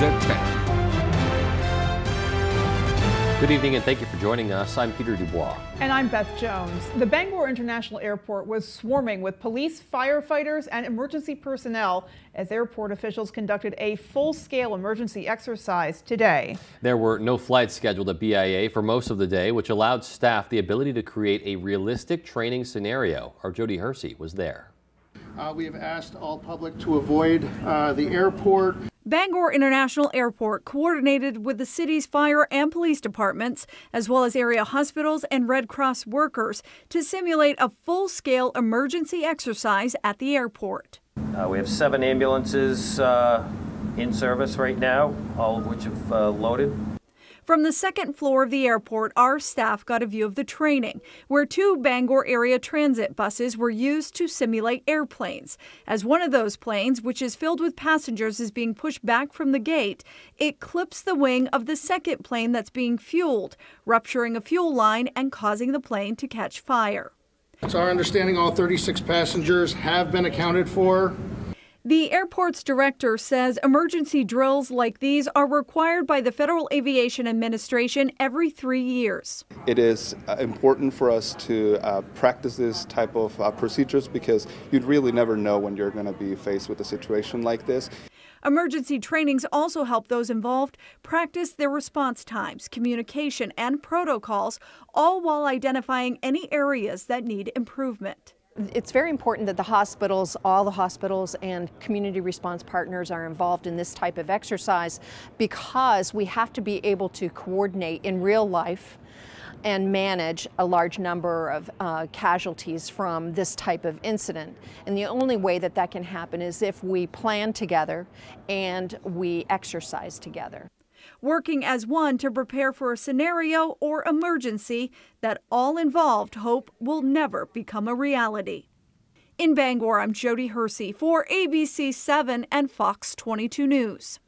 news at 10. Good evening and thank you for joining us. I'm Peter Dubois. And I'm Beth Jones. The Bangor International Airport was swarming with police, firefighters, and emergency personnel as airport officials conducted a full-scale emergency exercise today. There were no flights scheduled at BIA for most of the day, which allowed staff the ability to create a realistic training scenario. Our Jody Hersey was there. We have asked all public to avoid the airport. Bangor International Airport coordinated with the city's fire and police departments, as well as area hospitals and Red Cross workers, to simulate a full-scale emergency exercise at the airport. We have 7 ambulances in service right now, all of which have loaded. From the second floor of the airport, our staff got a view of the training, where 2 Bangor area transit buses were used to simulate airplanes. As one of those planes, which is filled with passengers, is being pushed back from the gate, it clips the wing of the second plane that's being fueled, rupturing a fuel line and causing the plane to catch fire. It's our understanding all 36 passengers have been accounted for. The airport's director says emergency drills like these are required by the Federal Aviation Administration every 3 years. It is important for us to practice this type of procedures because you'd really never know when you're going to be faced with a situation like this. Emergency trainings also help those involved practice their response times, communication, and protocols, all while identifying any areas that need improvement. It's very important that the hospitals, all the hospitals and community response partners are involved in this type of exercise because we have to be able to coordinate in real life and manage a large number of casualties from this type of incident. And the only way that that can happen is if we plan together and we exercise together. Working as one to prepare for a scenario or emergency that all involved hope will never become a reality. In Bangor, I'm Jody Hersey for ABC 7 and Fox 22 News.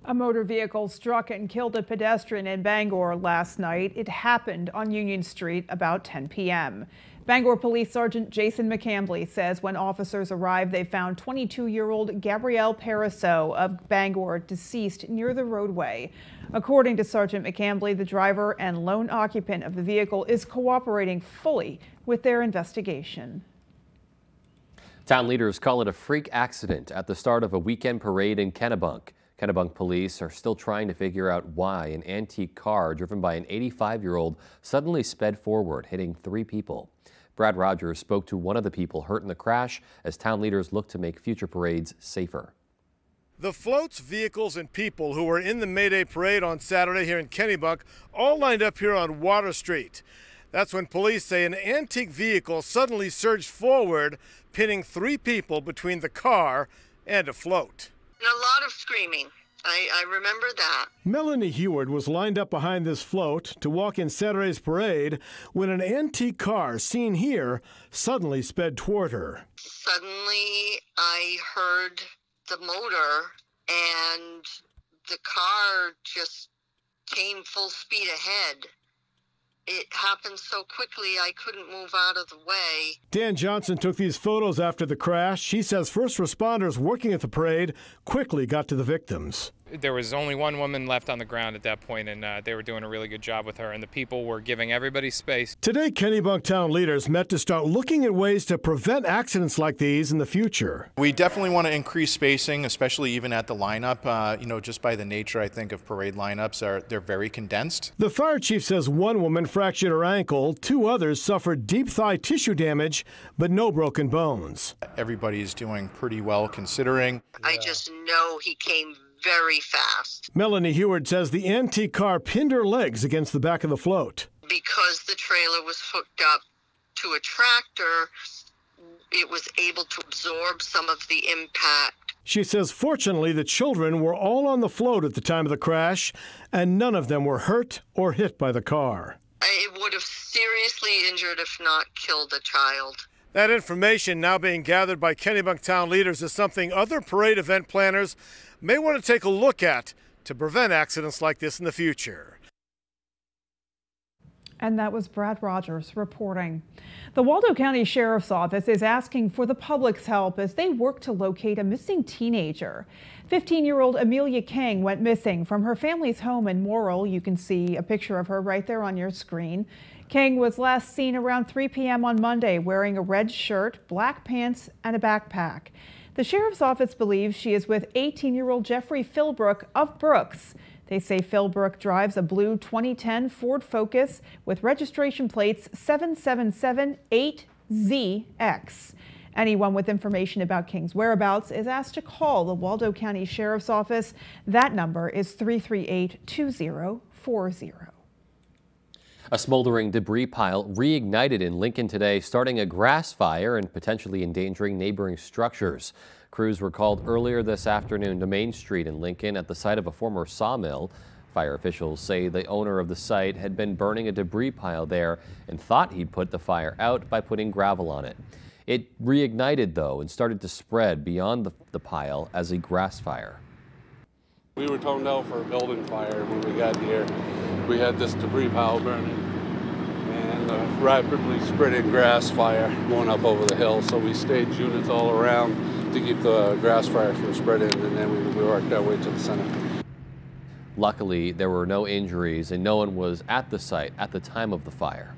A motor vehicle struck and killed a pedestrian in Bangor last night. It happened on Union Street about 10 p.m. Bangor Police Sergeant Jason McCambly says when officers arrived, they found 22-year-old Gabrielle Pariseau of Bangor deceased near the roadway. According to Sergeant McCambly, the driver and lone occupant of the vehicle is cooperating fully with their investigation. Town leaders call it a freak accident at the start of a weekend parade in Kennebunk. Kennebunk police are still trying to figure out why an antique car driven by an 85-year-old suddenly sped forward, hitting 3 people. Brad Rogers spoke to one of the people hurt in the crash as town leaders look to make future parades safer. The floats, vehicles, and people who were in the May Day parade on Saturday here in Kennebunk all lined up here on Water Street. That's when police say an antique vehicle suddenly surged forward, pinning 3 people between the car and a float. And a lot of screaming. I remember that. Melanie Heward was lined up behind this float to walk in Saturday's parade when an antique car seen here suddenly sped toward her. Suddenly I heard the motor and the car just came full speed ahead. It happened so quickly I couldn't move out of the way. Dan Johnson took these photos after the crash. She says first responders working at the parade quickly got to the victims. There was only one woman left on the ground at that point, and they were doing a really good job with her, and the people were giving everybody space. Today, Kennebunk town leaders met to start looking at ways to prevent accidents like these in the future. We definitely want to increase spacing, especially even at the lineup. Just by the nature, I think, of parade lineups, they're very condensed. The fire chief says one woman fractured her ankle, 2 others suffered deep thigh tissue damage, but no broken bones. Everybody's doing pretty well considering. I just know he came very fast. Melanie Heward says the antique car pinned her legs against the back of the float. Because the trailer was hooked up to a tractor, it was able to absorb some of the impact. She says fortunately the children were all on the float at the time of the crash, and none of them were hurt or hit by the car. It would have seriously injured, if not killed, a child. That information now being gathered by Kennebunk town leaders is something other parade event planners may want to take a look at to prevent accidents like this in the future. And that was Brad Rogers reporting. The Waldo County Sheriff's Office is asking for the public's help as they work to locate a missing teenager. 15-year-old Amelia King went missing from her family's home in Morrill. You can see a picture of her right there on your screen. King was last seen around 3 p.m. on Monday wearing a red shirt, black pants, and a backpack. The sheriff's office believes she is with 18-year-old Jeffrey Philbrook of Brooks. They say Philbrook drives a blue 2010 Ford Focus with registration plates 7778ZX. Anyone with information about King's whereabouts is asked to call the Waldo County Sheriff's Office. That number is 338-2040. A smoldering debris pile reignited in Lincoln today, starting a grass fire and potentially endangering neighboring structures. Crews were called earlier this afternoon to Main Street in Lincoln at the site of a former sawmill. Fire officials say the owner of the site had been burning a debris pile there and thought he'd put the fire out by putting gravel on it. It reignited, though, and started to spread beyond the pile as a grass fire. We were toned out for a building fire when we got here. We had this debris pile burning and a rapidly spreading grass fire going up over the hill. So we staged units all around to keep the grass fire from spreading, and then we worked our way to the center. Luckily, there were no injuries and no one was at the site at the time of the fire.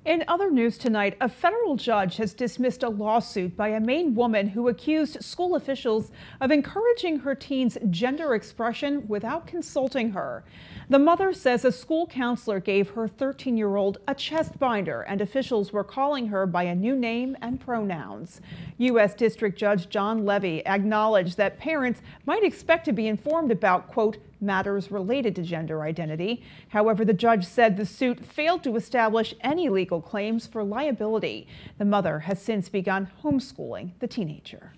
In other news tonight, a federal judge has dismissed a lawsuit by a Maine woman who accused school officials of encouraging her teen's gender expression without consulting her. The mother says a school counselor gave her 13-year-old a chest binder and officials were calling her by a new name and pronouns. U.S. District Judge John Levy acknowledged that parents might expect to be informed about, quote, matters related to gender identity. However, the judge said the suit failed to establish any legal claims for liability. The mother has since begun homeschooling the teenager.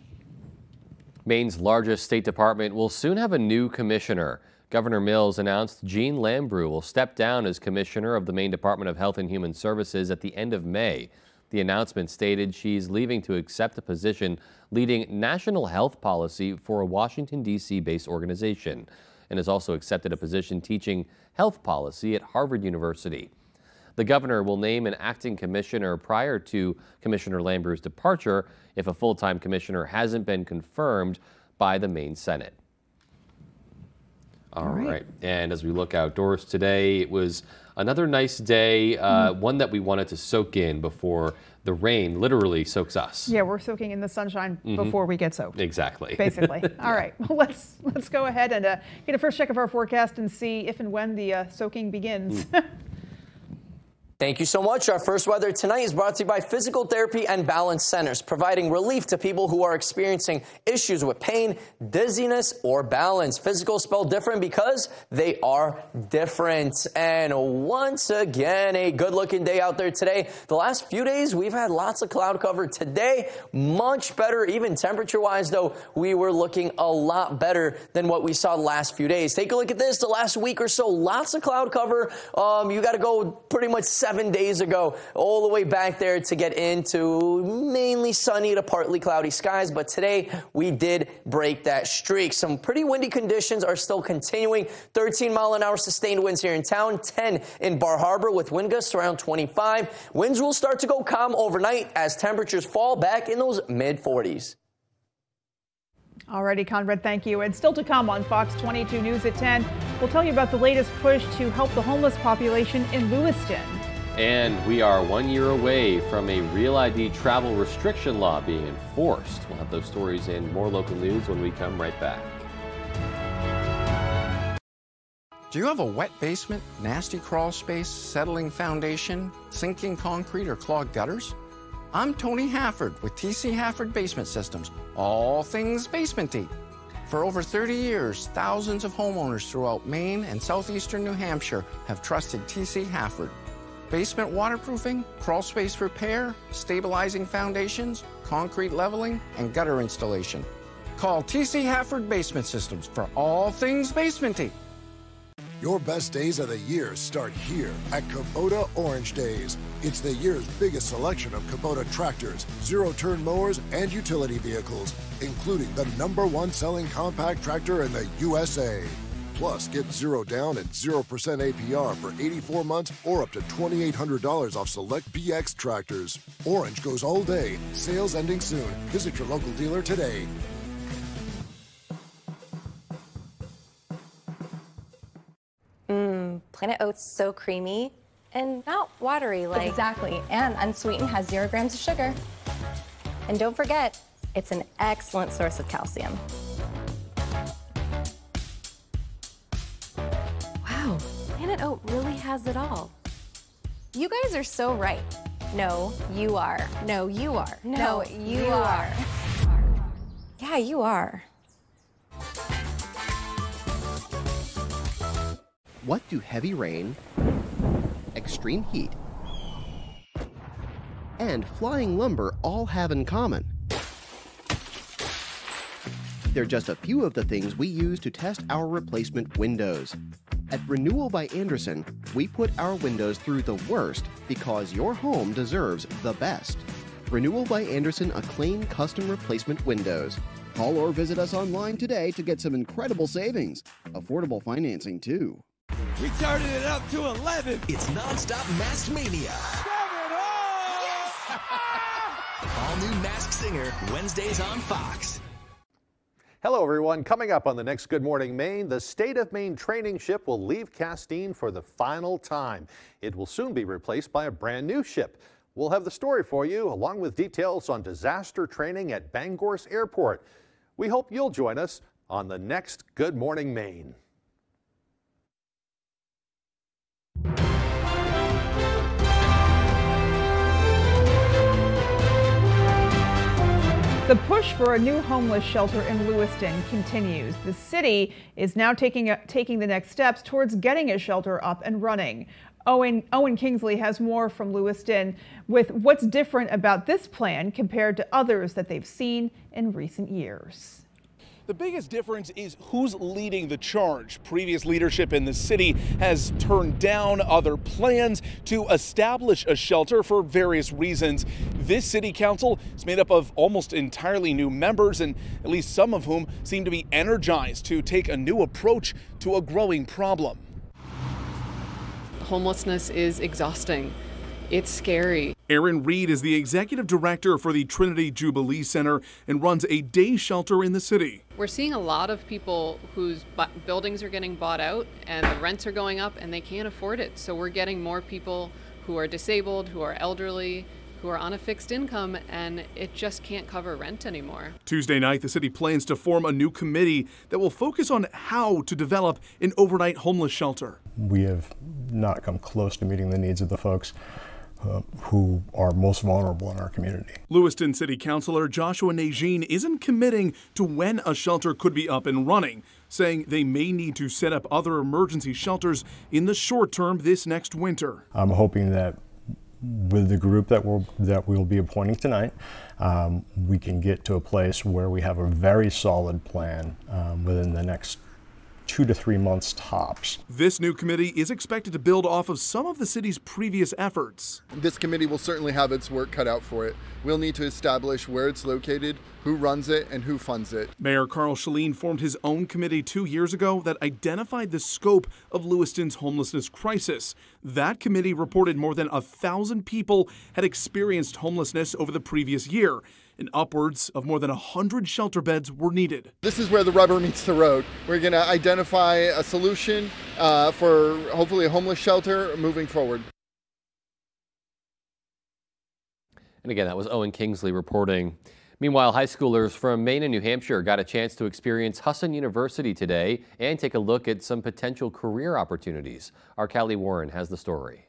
Maine's largest state department will soon have a new commissioner. Governor Mills announced Jean Lambrou will step down as commissioner of the Maine Department of Health and Human Services at the end of May. The announcement stated she's leaving to accept a position leading national health policy for a Washington, D.C. based organization, and has also accepted a position teaching health policy at Harvard University. The governor will name an acting commissioner prior to Commissioner Lambrou's departure if a full-time commissioner hasn't been confirmed by the Maine Senate. All right. And as we look outdoors today, it was another nice day, one that we wanted to soak in before the rain literally soaks us. Yeah, we're soaking in the sunshine before we get soaked. Exactly. Basically. All right. Well, let's go ahead and get a first check of our forecast and see if and when the soaking begins. Thank you so much. Our first weather tonight is brought to you by Physical Therapy and Balance Centers, providing relief to people who are experiencing issues with pain, dizziness, or balance. Physical spelled different because they are different. And once again, a good-looking day out there today. The last few days, we've had lots of cloud cover. Today, much better, even temperature-wise, though, we were looking a lot better than what we saw the last few days. Take a look at this. The last week or so, lots of cloud cover. You got to go pretty much 7 days ago, all the way back there to get into mainly sunny to partly cloudy skies. But today we did break that streak. Some pretty windy conditions are still continuing. 13-mile-an-hour sustained winds here in town, 10 in Bar Harbor with wind gusts around 25. Winds will start to go calm overnight as temperatures fall back in those mid-40s. Alrighty, Conrad, thank you. And still to come on Fox 22 News at 10, we'll tell you about the latest push to help the homeless population in Lewiston. And we are 1 year away from a Real ID travel restriction law being enforced. We'll have those stories and more local news when we come right back. Do you have a wet basement, nasty crawl space, settling foundation, sinking concrete, or clogged gutters? I'm Tony Hafford with TC Hafford Basement Systems, all things basement-y. For over 30 years, thousands of homeowners throughout Maine and southeastern New Hampshire have trusted TC Hafford. Basement waterproofing, crawl space repair, stabilizing foundations, concrete leveling, and gutter installation. Call TC Hafford Basement Systems for all things basement-y. Your best days of the year start here at Kubota Orange Days. It's the year's biggest selection of Kubota tractors, zero-turn mowers, and utility vehicles, including the #1 selling compact tractor in the USA. Plus, get zero down and 0% APR for 84 months or up to $2,800 off select BX tractors. Orange goes all day. Sales ending soon. Visit your local dealer today. Planet Oats, so creamy and not watery like. Exactly, and unsweetened, has 0 grams of sugar. And don't forget, it's an excellent source of calcium. Wow, Planet Oat really has it all. You guys are so right. No, you are. No, you are. No, you are. Yeah, you are. What do heavy rain, extreme heat, and flying lumber all have in common? They're just a few of the things we use to test our replacement windows. At Renewal by Andersen, we put our windows through the worst because your home deserves the best. Renewal by Andersen Acclaim Custom Replacement Windows. Call or visit us online today to get some incredible savings. Affordable financing, too. We turning it up to 11. It's nonstop Masked Mania. Yes! All new Masked Singer, Wednesdays on Fox. Hello, everyone. Coming up on the next Good Morning Maine, the State of Maine training ship will leave Castine for the final time. It will soon be replaced by a brand new ship. We'll have the story for you, along with details on disaster training at Bangor's Airport. We hope you'll join us on the next Good Morning Maine. The push for a new homeless shelter in Lewiston continues. The city is now taking the next steps towards getting a shelter up and running. Owen Kingsley has more from Lewiston with what's different about this plan compared to others that they've seen in recent years. The biggest difference is who's leading the charge. Previous leadership in the city has turned down other plans to establish a shelter for various reasons. This city council is made up of almost entirely new members, and at least some of whom seem to be energized to take a new approach to a growing problem. Homelessness is exhausting. It's scary. Erin Reed is the executive director for the Trinity Jubilee Center and runs a day shelter in the city. We're seeing a lot of people whose buildings are getting bought out and the rents are going up and they can't afford it. So we're getting more people who are disabled, who are elderly, who are on a fixed income, and it just can't cover rent anymore. Tuesday night, the city plans to form a new committee that will focus on how to develop an overnight homeless shelter. We have not come close to meeting the needs of the folks who are most vulnerable in our community. Lewiston City Councilor Joshua Najin isn't committing to when a shelter could be up and running, saying they may need to set up other emergency shelters in the short term this next winter. I'm hoping that with the group that we'll be appointing tonight, we can get to a place where we have a very solid plan within the next 2 to 3 months tops. This new committee is expected to build off of some of the city's previous efforts. This committee will certainly have its work cut out for it. We'll need to establish where it's located, who runs it, and who funds it. Mayor Carl Shaleen formed his own committee 2 years ago that identified the scope of Lewiston's homelessness crisis. That committee reported more than 1,000 people had experienced homelessness over the previous year, and upwards of more than 100 shelter beds were needed. This is where the rubber meets the road. We're going to identify a solution for hopefully a homeless shelter moving forward. And again, that was Owen Kingsley reporting. Meanwhile, high schoolers from Maine and New Hampshire got a chance to experience Husson University today and take a look at some potential career opportunities. Our Callie Warren has the story.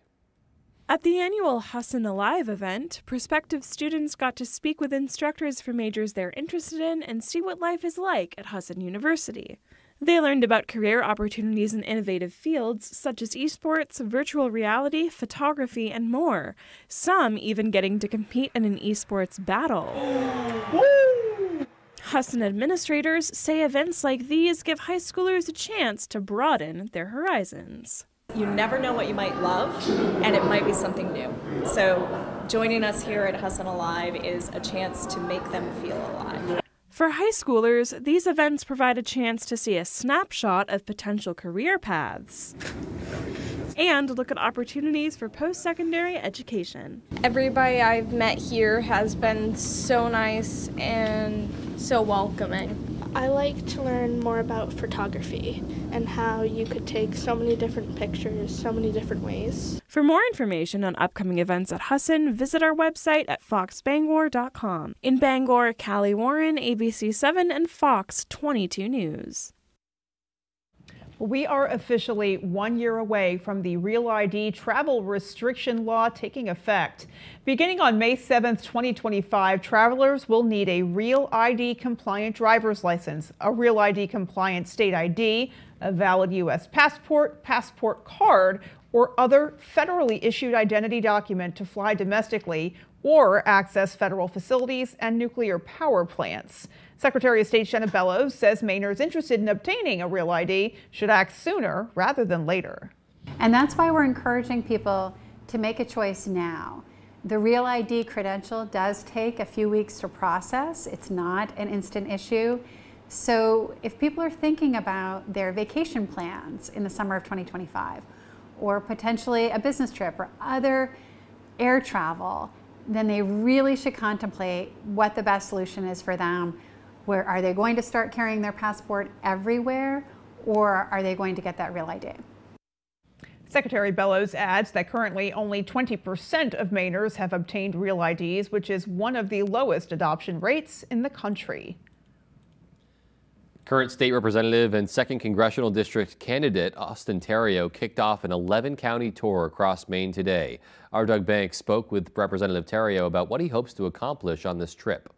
At the annual Husson Alive event, prospective students got to speak with instructors for majors they're interested in and see what life is like at Husson University. They learned about career opportunities in innovative fields such as esports, virtual reality, photography, and more, some even getting to compete in an esports battle. Husson administrators say events like these give high schoolers a chance to broaden their horizons. You never know what you might love, and it might be something new. So joining us here at Husson Alive is a chance to make them feel alive. For high schoolers, these events provide a chance to see a snapshot of potential career paths and look at opportunities for post-secondary education. Everybody I've met here has been so nice and so welcoming. I like to learn more about photography and how you could take so many different pictures so many different ways. For more information on upcoming events at Husson, visit our website at foxbangor.com. In Bangor, Callie Warren, ABC7 and Fox 22 News. We are officially 1 year away from the Real ID travel restriction law taking effect. Beginning on May 7th, 2025, travelers will need a Real ID compliant driver's license, a Real ID compliant state ID, a valid U.S. passport, passport card, or other federally issued identity document to fly domestically or access federal facilities and nuclear power plants. Secretary of State Shenna Bellows says Mainers interested in obtaining a Real ID should act sooner rather than later. And that's why we're encouraging people to make a choice now. The Real ID credential does take a few weeks to process. It's not an instant issue. So if people are thinking about their vacation plans in the summer of 2025, or potentially a business trip or other air travel, then they really should contemplate what the best solution is for them. Where are they going to start carrying their passport everywhere, or are they going to get that Real ID? Secretary Bellows adds that currently only 20% of Mainers have obtained Real IDs, which is one of the lowest adoption rates in the country. Current state representative and 2nd Congressional District candidate Austin Theriault kicked off an 11-county tour across Maine today. Our Doug Banks spoke with Representative Theriault about what he hopes to accomplish on this trip.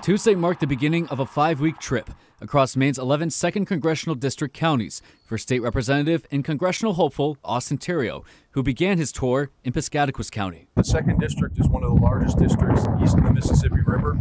Tuesday marked the beginning of a 5-week trip across Maine's 11 2nd Congressional District counties for State Representative and Congressional hopeful Austin Theriault, who began his tour in Piscataquis County. The 2nd District is one of the largest districts east of the Mississippi River.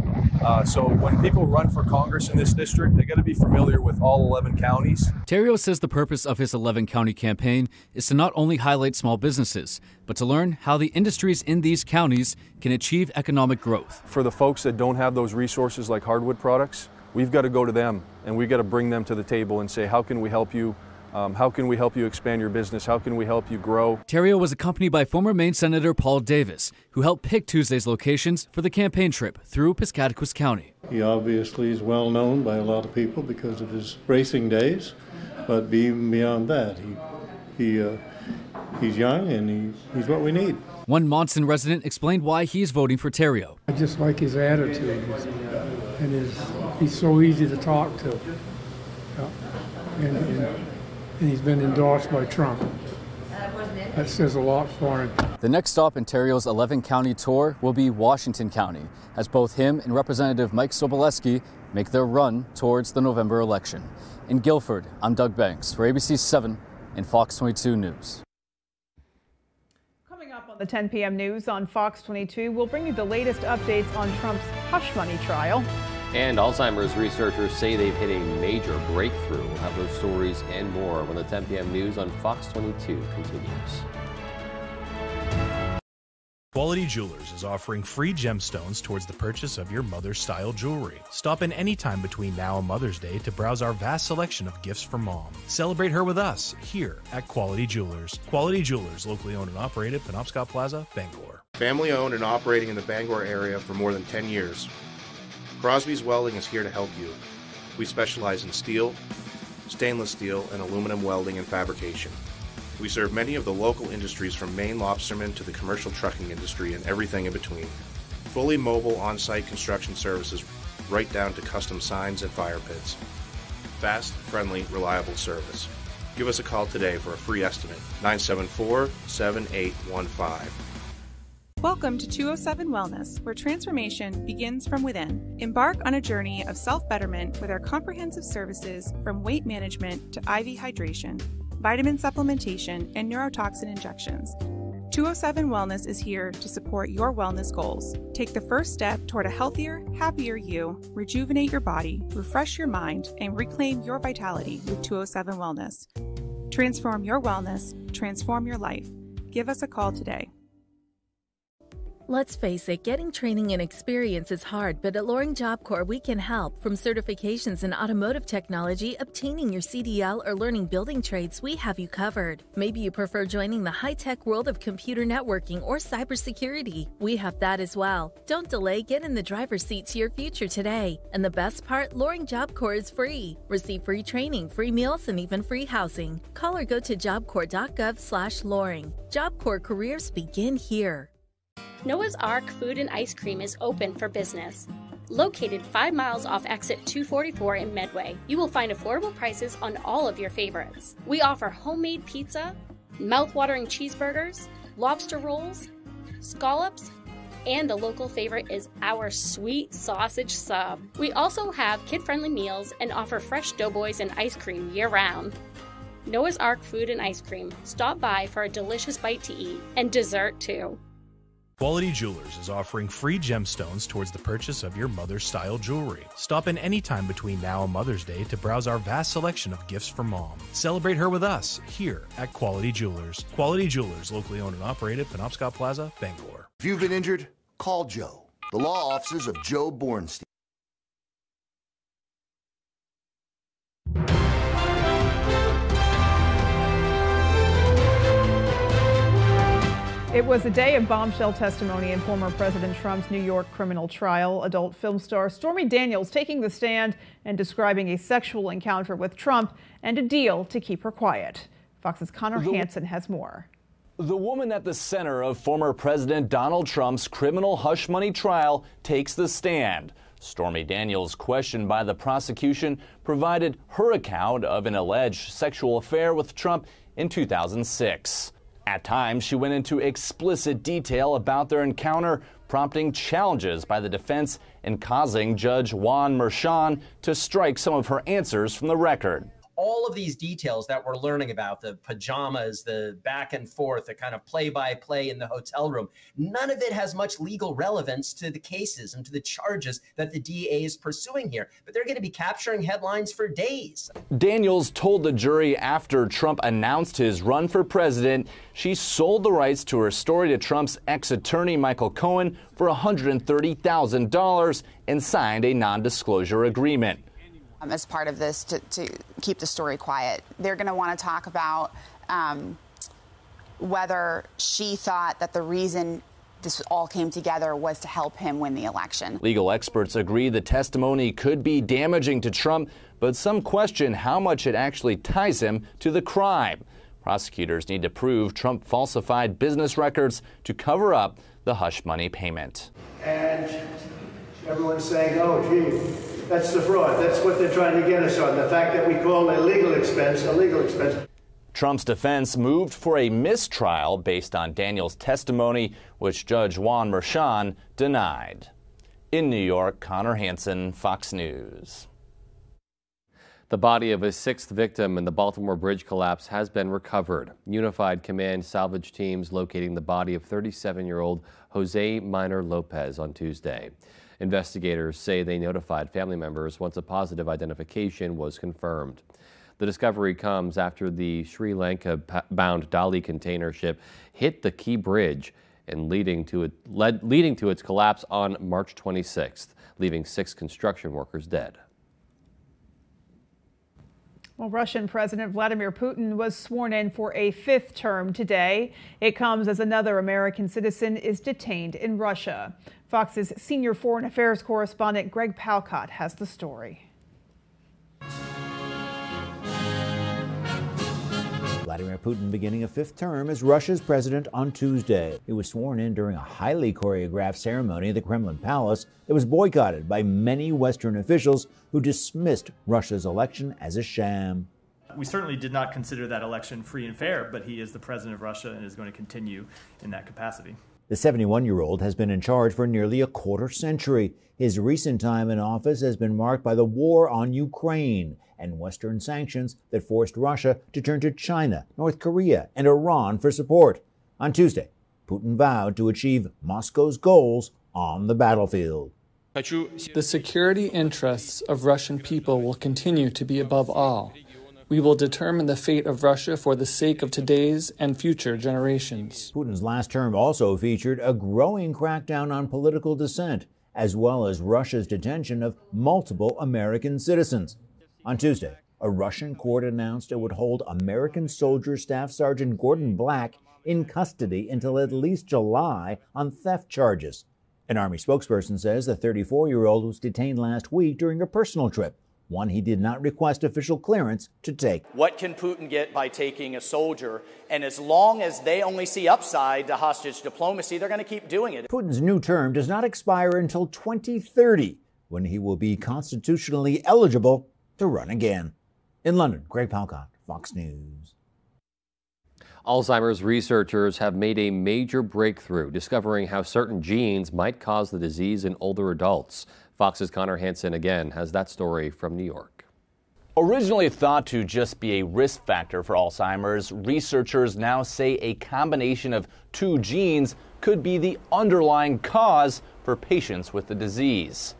So when people run for Congress in this district, they got to be familiar with all 11 counties. Theriault says the purpose of his 11-county campaign is to not only highlight small businesses, but to learn how the industries in these counties can achieve economic growth. For the folks that don't have those resources like hardwood products, we've got to go to them and we've got to bring them to the table and say, how can we help you? How can we help you expand your business? How can we help you grow? Theriault was accompanied by former Maine Senator Paul Davis, who helped pick Tuesday's locations for the campaign trip through Piscataquis County. He obviously is well known by a lot of people because of his racing days, but even beyond that, he's young and he's what we need. One Monson resident explained why he's voting for Theriault. I just like his attitude, and he's so easy to talk to. And he's been endorsed by Trump. That says a lot for him. The next stop in Theriault's 11-county tour will be Washington County, as both him and Representative Mike Sobolewski make their run towards the November election. In Guilford, I'm Doug Banks for ABC 7 and Fox 22 News. Coming up on the 10 p.m. news on Fox 22, we'll bring you the latest updates on Trump's hush money trial. And Alzheimer's researchers say they've hit a major breakthrough. We'll have those stories and more when the 10 p.m. news on Fox 22 continues. Quality Jewelers is offering free gemstones towards the purchase of your mother-style jewelry. Stop in anytime between now and Mother's Day to browse our vast selection of gifts for mom. Celebrate her with us here at Quality Jewelers. Quality Jewelers, locally owned and operated, Penobscot Plaza, Bangor. Family owned and operating in the Bangor area for more than 10 years. Crosby's Welding is here to help you. We specialize in steel, stainless steel, and aluminum welding and fabrication. We serve many of the local industries from Maine lobstermen to the commercial trucking industry and everything in between. Fully mobile on-site construction services right down to custom signs and fire pits. Fast, friendly, reliable service. Give us a call today for a free estimate, 974-7815. Welcome to 207 Wellness, where transformation begins from within. Embark on a journey of self-betterment with our comprehensive services from weight management to IV hydration, vitamin supplementation, and neurotoxin injections. 207 Wellness is here to support your wellness goals. Take the first step toward a healthier, happier you, rejuvenate your body, refresh your mind, and reclaim your vitality with 207 Wellness. Transform your wellness, transform your life. Give us a call today. Let's face it, getting training and experience is hard, but at Loring Job Corps, we can help. From certifications in automotive technology, obtaining your CDL, or learning building trades, we have you covered. Maybe you prefer joining the high-tech world of computer networking or cybersecurity. We have that as well. Don't delay, get in the driver's seat to your future today. And the best part, Loring Job Corps is free. Receive free training, free meals, and even free housing. Call or go to jobcorps.gov/Loring. Job Corps careers begin here. Noah's Ark Food and Ice Cream is open for business. Located 5 miles off exit 244 in Medway, you will find affordable prices on all of your favorites. We offer homemade pizza, mouth-watering cheeseburgers, lobster rolls, scallops, and the local favorite is our sweet sausage sub. We also have kid-friendly meals and offer fresh doughboys and ice cream year-round. Noah's Ark Food and Ice Cream. Stop by for a delicious bite to eat, and dessert too. Quality Jewelers is offering free gemstones towards the purchase of your mother-style jewelry. Stop in any time between now and Mother's Day to browse our vast selection of gifts for mom. Celebrate her with us here at Quality Jewelers. Quality Jewelers, locally owned and operated, Penobscot Plaza, Bangor. If you've been injured, call Joe, the law offices of Joe Bornstein. It was a day of bombshell testimony in former President Trump's New York criminal trial. Adult film star Stormy Daniels taking the stand and describing a sexual encounter with Trump and a deal to keep her quiet. Fox's Connor Hansen has more. The woman at the center of former President Donald Trump's criminal hush money trial takes the stand. Stormy Daniels, questioned by the prosecution, provided her account of an alleged sexual affair with Trump in 2006. At times, she went into explicit detail about their encounter, prompting challenges by the defense and causing Judge Juan Merchan to strike some of her answers from the record. All of these details that we're learning about, the pajamas, the back and forth, the kind of play-by-play in the hotel room, none of it has much legal relevance to the cases and to the charges that the DA is pursuing here. But they're going to be capturing headlines for days. Daniels told the jury after Trump announced his run for president, she sold the rights to her story to Trump's ex-attorney Michael Cohen for $130,000 and signed a non-disclosure agreement. As part of this, to keep the story quiet. They're going to want to talk about whether she thought that the reason this all came together was to help him win the election. Legal experts agree the testimony could be damaging to Trump, but some question how much it actually ties him to the crime. Prosecutors need to prove Trump falsified business records to cover up the hush money payment. And everyone's saying, oh, gee, that's the fraud. That's what they're trying to get us on. The fact that we call a legal expense a legal expense. Trump's defense moved for a mistrial based on Daniels' testimony, which Judge Juan Merchan denied. In New York, Connor Hansen, Fox News. The body of a sixth victim in the Baltimore Bridge collapse has been recovered. Unified Command salvage teams locating the body of 37-year-old Jose Minor Lopez on Tuesday. Investigators say they notified family members once a positive identification was confirmed. The discovery comes after the Sri Lanka-bound Dali container ship hit the Key Bridge and leading to its collapse on March 26th, leaving 6 construction workers dead. Well, Russian President Vladimir Putin was sworn in for a 5th term today. It comes as another American citizen is detained in Russia. Fox's senior foreign affairs correspondent Greg Palcott has the story. Vladimir Putin beginning a 5th term as Russia's president on Tuesday. He was sworn in during a highly choreographed ceremony at the Kremlin Palace that was boycotted by many Western officials who dismissed Russia's election as a sham. We certainly did not consider that election free and fair, but he is the president of Russia and is going to continue in that capacity. The 71-year-old has been in charge for nearly a quarter century. His recent time in office has been marked by the war on Ukraine and Western sanctions that forced Russia to turn to China, North Korea, and Iran for support. On Tuesday, Putin vowed to achieve Moscow's goals on the battlefield. The security interests of Russian people will continue to be above all. We will determine the fate of Russia for the sake of today's and future generations. Putin's last term also featured a growing crackdown on political dissent, as well as Russia's detention of multiple American citizens. On Tuesday, a Russian court announced it would hold American soldier Staff Sergeant Gordon Black in custody until at least July on theft charges. An Army spokesperson says the 34-year-old was detained last week during a personal trip, one he did not request official clearance to take. What can Putin get by taking a soldier? And as long as they only see upside to hostage diplomacy, they're going to keep doing it. Putin's new term does not expire until 2030, when he will be constitutionally eligible to run again. In London, Greg Palcott, Fox News. Alzheimer's researchers have made a major breakthrough, discovering how certain genes might cause the disease in older adults. Fox's Connor Hansen again has that story from New York. Originally thought to just be a risk factor for Alzheimer's, researchers now say a combination of two genes could be the underlying cause for patients with the disease.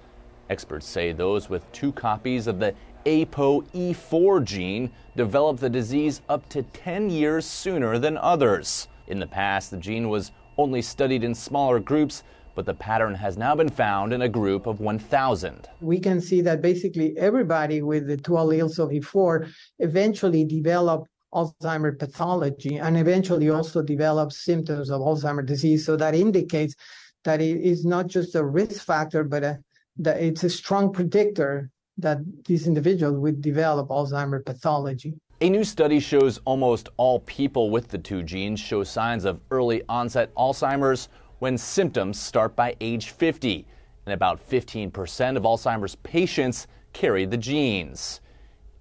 Experts say those with two copies of the ApoE4 gene develop the disease up to 10 years sooner than others. In the past, the gene was only studied in smaller groups, but the pattern has now been found in a group of 1,000. We can see that basically everybody with the two alleles of E4 eventually develop Alzheimer's pathology and eventually also develop symptoms of Alzheimer's disease. So that indicates that it is not just a risk factor, but that it's a strong predictor that these individuals would develop Alzheimer's pathology. A new study shows almost all people with the two genes show signs of early onset Alzheimer's when symptoms start by age 50, and about 15% of Alzheimer's patients carry the genes.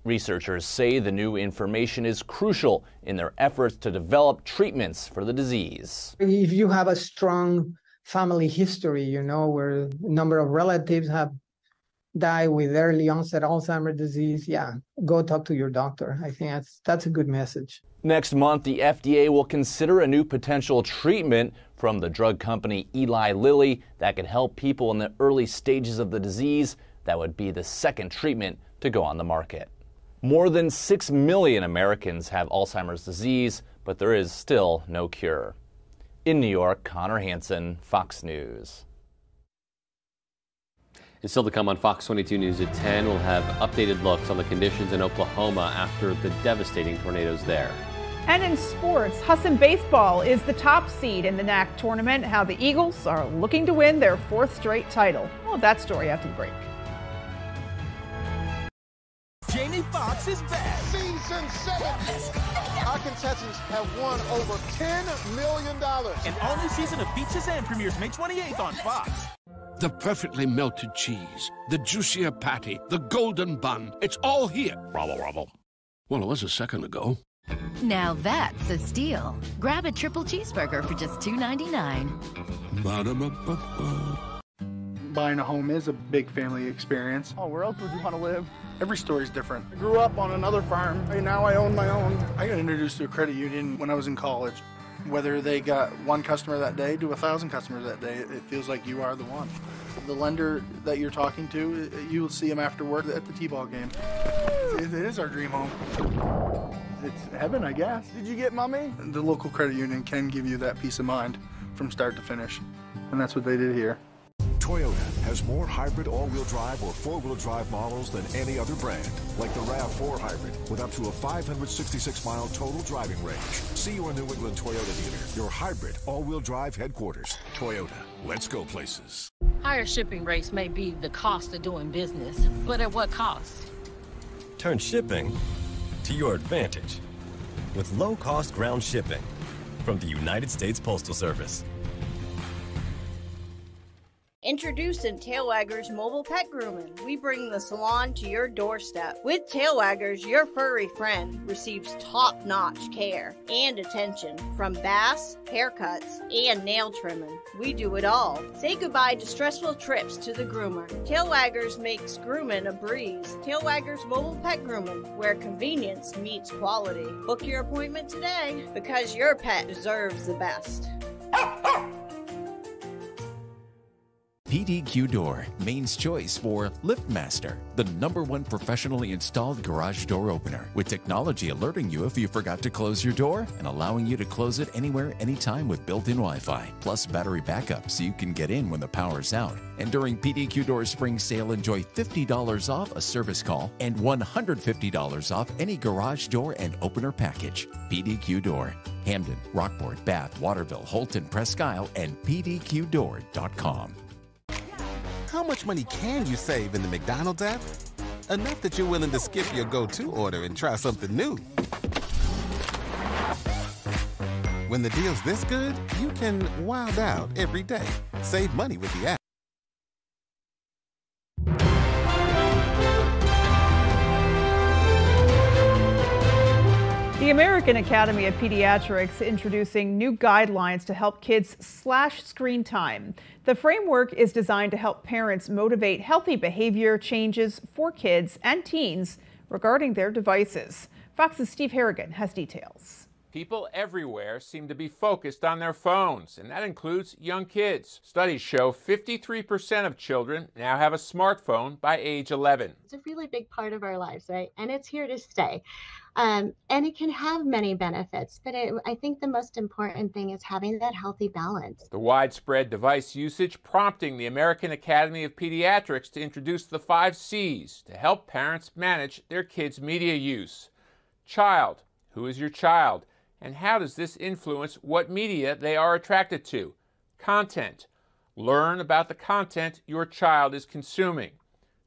Researchers say the new information is crucial in their efforts to develop treatments for the disease. If you have a strong family history, where a number of relatives have died with early onset Alzheimer's disease, go talk to your doctor. I think that's a good message. Next month, the FDA will consider a new potential treatment from the drug company Eli Lilly that could help people in the early stages of the disease. That would be the second treatment to go on the market. More than 6 million Americans have Alzheimer's disease, but there is still no cure. In New York, Connor Hansen, Fox News. And still to come on Fox 22 News at 10, we'll have updated looks on the conditions in Oklahoma after the devastating tornadoes there. And in sports, Husson Baseball is the top seed in the NAC tournament. How the Eagles are looking to win their 4th straight title. Well, that story after the break. Jamie Foxx is back. Season 7. Our contestants have won over $10 million. An all-new season of Beat Shazam premieres May 28th on Fox. The perfectly melted cheese, the juicier patty, the golden bun. It's all here. Bravo, bravo. Well, it was a second ago. Now that's a steal. Grab a triple cheeseburger for just $2.99. Ba-da-ba-ba-ba. Buying a home is a big family experience. Oh, where else would you want to live? Every story's different. I grew up on another farm, and now I own my own. I got introduced to a credit union when I was in college. Whether they got one customer that day to 1,000 customers that day, it feels like you are the one. The lender that you're talking to, you'll see them after work at the T-ball game. It is our dream home. It's heaven, I guess. Did you get mommy? The local credit union can give you that peace of mind from start to finish, and that's what they did here. Toyota has more hybrid all-wheel drive or four-wheel drive models than any other brand, like the RAV4 Hybrid with up to a 566-mile total driving range. See your New England Toyota dealer, your hybrid all-wheel drive headquarters. Toyota, let's go places. Higher shipping rates may be the cost of doing business, but at what cost? Turn shipping to your advantage with low-cost ground shipping from the United States Postal Service. Introducing Tailwaggers Mobile Pet Grooming. We bring the salon to your doorstep. With Tailwaggers, your furry friend receives top-notch care and attention from baths, haircuts, and nail trimming. We do it all. Say goodbye to stressful trips to the groomer. Tailwaggers makes grooming a breeze. Tailwaggers Mobile Pet Grooming, where convenience meets quality. Book your appointment today because your pet deserves the best. PDQ Door, Maine's choice for LiftMaster, the #1 professionally installed garage door opener, with technology alerting you if you forgot to close your door and allowing you to close it anywhere, anytime with built-in Wi-Fi, plus battery backup so you can get in when the power's out. And during PDQ Door's spring sale, enjoy $50 off a service call and $150 off any garage door and opener package. PDQ Door, Hamden, Rockport, Bath, Waterville, Holton, Presque Isle, and pdqdoor.com. How much money can you save in the McDonald's app? Enough that you're willing to skip your go-to order and try something new. When the deal's this good, you can wild out every day. Save money with the app. The American Academy of Pediatrics introducing new guidelines to help kids slash screen time. The framework is designed to help parents motivate healthy behavior changes for kids and teens regarding their devices. Fox's Steve Harrigan has details. People everywhere seem to be focused on their phones, and that includes young kids. Studies show 53% of children now have a smartphone by age 11. It's a really big part of our lives, right? And it's here to stay. And it can have many benefits, but I think the most important thing is having that healthy balance. The widespread device usage prompting the American Academy of Pediatrics to introduce the 5 C's to help parents manage their kids' media use. Child. Who is your child? And how does this influence what media they are attracted to? Content. Learn about the content your child is consuming.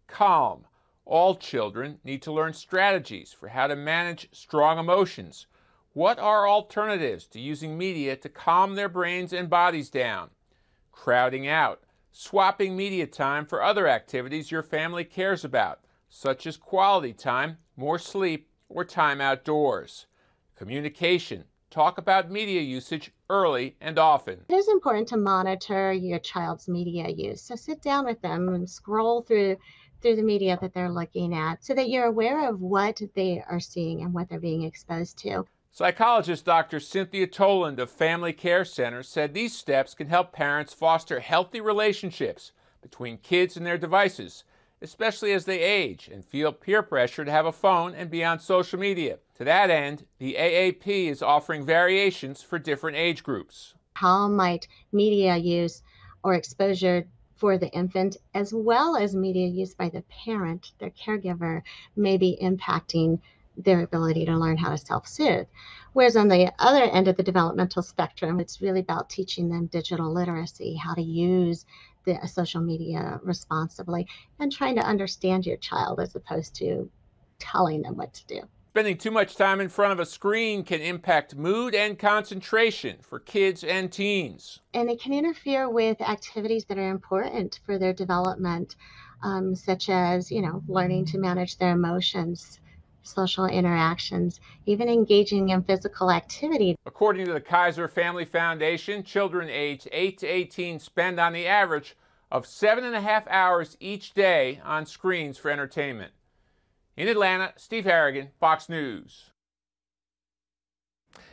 Calm. All children need to learn strategies for how to manage strong emotions. What are alternatives to using media to calm their brains and bodies down? Crowding out. Swapping media time for other activities your family cares about, such as quality time, more sleep, or time outdoors. Communication. Talk about media usage early and often. It is important to monitor your child's media use. So sit down with them and scroll through the media that they're looking at so that you're aware of what they are seeing and what they're being exposed to. Psychologist Dr. Cynthia Toland of Family Care Center said these steps can help parents foster healthy relationships between kids and their devices, especially as they age and feel peer pressure to have a phone and be on social media. To that end, the AAP is offering variations for different age groups. How might media use or exposure for the infant, as well as media use by the parent, their caregiver, may be impacting their ability to learn how to self-soothe. Whereas on the other end of the developmental spectrum, it's really about teaching them digital literacy, how to use the social media responsibly, and trying to understand your child as opposed to telling them what to do. Spending too much time in front of a screen can impact mood and concentration for kids and teens. And it can interfere with activities that are important for their development, such as, learning to manage their emotions, social interactions, even engaging in physical activity. According to the Kaiser Family Foundation, children aged 8 to 18 spend on the average of 7.5 hours each day on screens for entertainment. In Atlanta, Steve Harrigan, Fox News.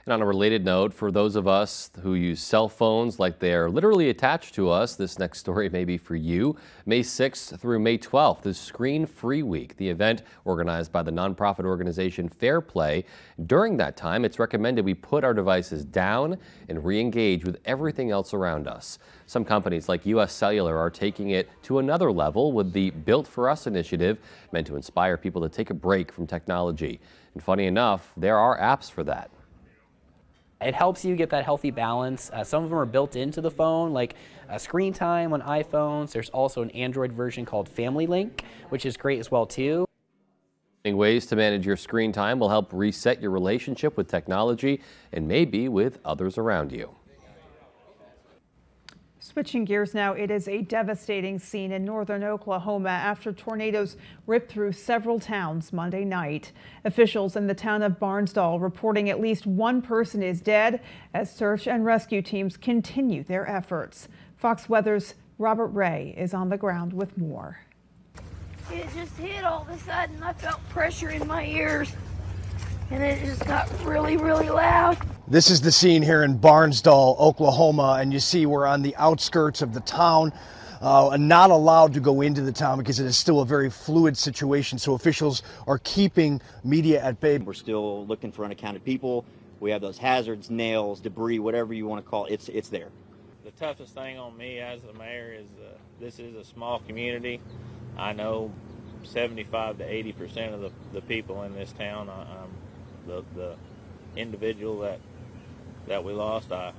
And on a related note, for those of us who use cell phones like they're literally attached to us, this next story may be for you. May 6th through May 12th is Screen Free Week, the event organized by the nonprofit organization Fair Play. During that time, it's recommended we put our devices down and re-engage with everything else around us. Some companies like U.S. Cellular are taking it to another level with the Built for Us initiative, meant to inspire people to take a break from technology. And funny enough, there are apps for that. It helps you get that healthy balance. Some of them are built into the phone, like screen time on iPhones. There's also an Android version called Family Link, which is great as well too. Ways to manage your screen time will help reset your relationship with technology and maybe with others around you. Switching gears now, it is a devastating scene in northern Oklahoma after tornadoes ripped through several towns Monday night. Officials in the town of Barnsdall reporting at least one person is dead as search and rescue teams continue their efforts. Fox Weather's Robert Ray is on the ground with more. It just hit all of a sudden. I felt pressure in my ears and it just got really, really loud. This is the scene here in Barnsdall, Oklahoma, and you see we're on the outskirts of the town. not allowed to go into the town because it is still a very fluid situation. So officials are keeping media at bay. We're still looking for unaccounted people. We have those hazards, nails, debris, whatever you want to call it, it's there. The toughest thing on me as the mayor is this is a small community. I know 75 to 80% of the people in this town. I'm the individual that we lost, I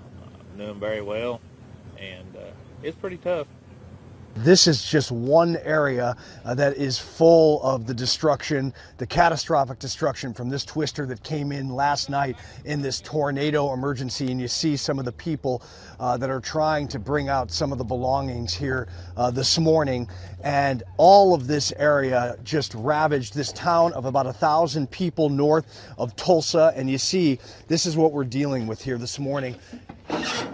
knew him very well, and it's pretty tough. This is just one area that is full of the destruction, the catastrophic destruction from this twister that came in last night in this tornado emergency. And you see some of the people that are trying to bring out some of the belongings here this morning. And all of this area just ravaged, this town of about 1,000 people north of Tulsa. And you see, this is what we're dealing with here this morning.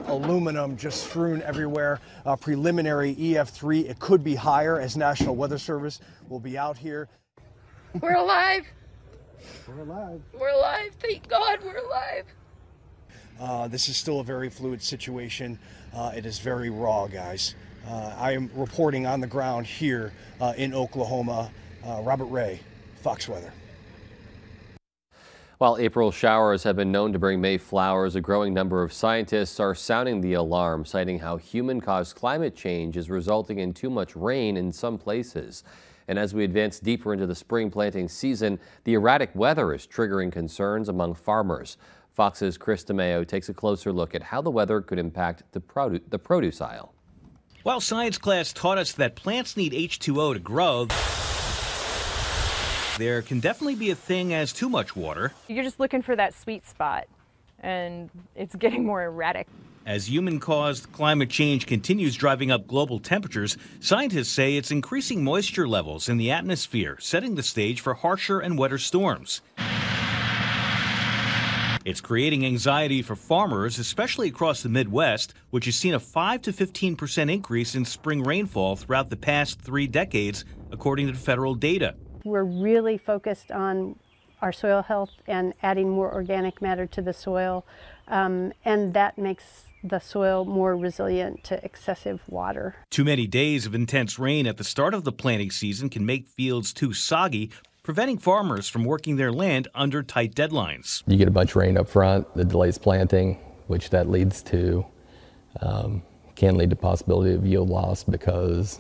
Aluminum just strewn everywhere. Preliminary EF3, it could be higher as National Weather Service will be out here. We're alive. We're alive. We're alive. Thank God we're alive. This is still a very fluid situation. It is very raw, guys. I am reporting on the ground here in Oklahoma. Robert Ray, Fox Weather. While April showers have been known to bring May flowers, a growing number of scientists are sounding the alarm, citing how human-caused climate change is resulting in too much rain in some places. And as we advance deeper into the spring planting season, the erratic weather is triggering concerns among farmers. Fox's Chris DeMeo takes a closer look at how the weather could impact the produce aisle. While science class taught us that plants need H2O to grow, there can definitely be a thing as too much water. You're just looking for that sweet spot, and it's getting more erratic. As human-caused climate change continues driving up global temperatures, scientists say it's increasing moisture levels in the atmosphere, setting the stage for harsher and wetter storms. It's creating anxiety for farmers, especially across the Midwest, which has seen a 5 to 15% increase in spring rainfall throughout the past 3 decades, according to federal data. We're really focused on our soil health and adding more organic matter to the soil, and that makes the soil more resilient to excessive water. Too many days of intense rain at the start of the planting season can make fields too soggy, preventing farmers from working their land under tight deadlines. You get a bunch of rain up front that delays planting, which that leads to, can lead to possibility of yield loss because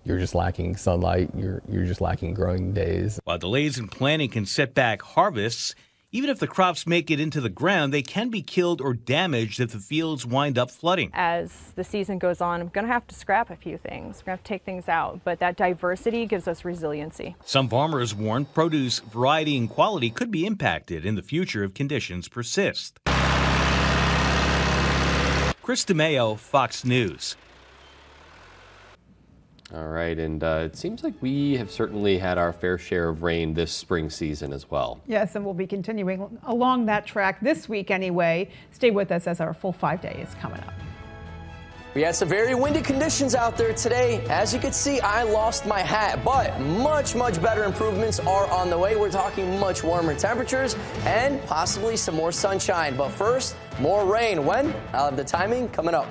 you're just lacking sunlight, you're just lacking growing days. While delays in planting can set back harvests, even if the crops make it into the ground, they can be killed or damaged if the fields wind up flooding. As the season goes on, I'm going to have to scrap a few things. We're going to have to take things out, but that diversity gives us resiliency. Some farmers warn produce variety and quality could be impacted in the future if conditions persist. Chris DeMeo, Fox News. All right, and it seems like we have certainly had our fair share of rain this spring season as well. Yes, and we'll be continuing along that track this week anyway. Stay with us as our full 5-day is coming up. We had some very windy conditions out there today. As you can see, I lost my hat, but much better improvements are on the way. We're talking much warmer temperatures and possibly some more sunshine. But first, more rain. When? I'll have the timing coming up.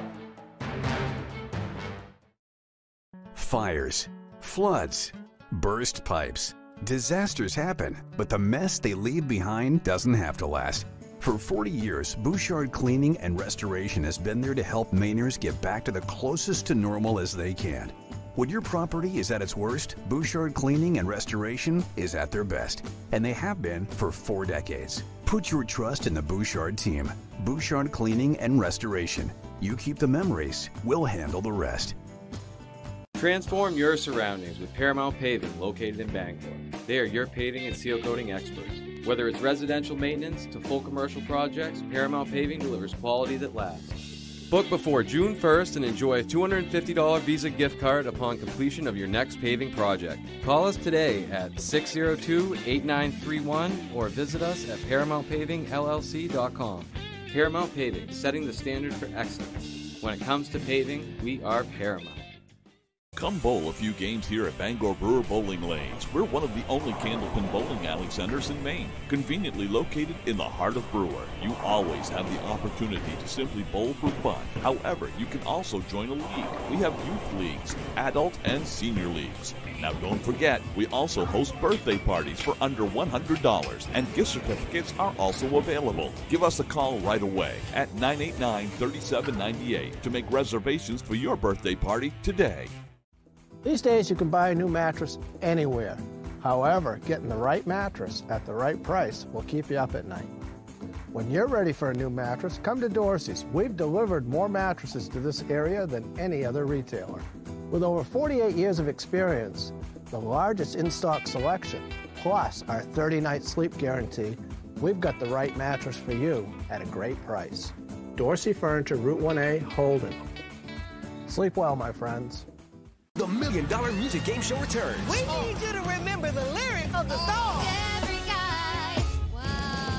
Fires, floods, burst pipes. Disasters happen, but the mess they leave behind doesn't have to last. For 40 years, Bouchard Cleaning and Restoration has been there to help Mainers get back to the closest to normal as they can. When your property is at its worst, Bouchard Cleaning and Restoration is at their best, and they have been for 4 decades. Put your trust in the Bouchard team. Bouchard Cleaning and Restoration. You keep the memories, we'll handle the rest. Transform your surroundings with Paramount Paving, located in Bangor. They are your paving and seal coating experts. Whether it's residential maintenance to full commercial projects, Paramount Paving delivers quality that lasts. Book before June 1st and enjoy a $250 Visa gift card upon completion of your next paving project. Call us today at 602-8931 or visit us at ParamountPavingLLC.com. Paramount Paving, setting the standard for excellence. When it comes to paving, we are Paramount. Come bowl a few games here at Bangor Brewer Bowling Lanes. We're one of the only candlepin bowling alley centers in Maine, conveniently located in the heart of Brewer. You always have the opportunity to simply bowl for fun. However, you can also join a league. We have youth leagues, adult and senior leagues. Now don't forget, we also host birthday parties for under $100, and gift certificates are also available. Give us a call right away at 989-3798 to make reservations for your birthday party today. These days you can buy a new mattress anywhere. However, getting the right mattress at the right price will keep you up at night. When you're ready for a new mattress, come to Dorsey's. We've delivered more mattresses to this area than any other retailer. With over 48 years of experience, the largest in-stock selection, plus our 30-night sleep guarantee, we've got the right mattress for you at a great price. Dorsey Furniture, Route 1A, Holden. Sleep well, my friends. The $1 Million Music Game Show returns. We need you to remember the lyrics of the song.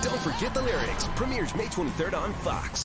Don't forget the lyrics. Premieres May 23rd on Fox.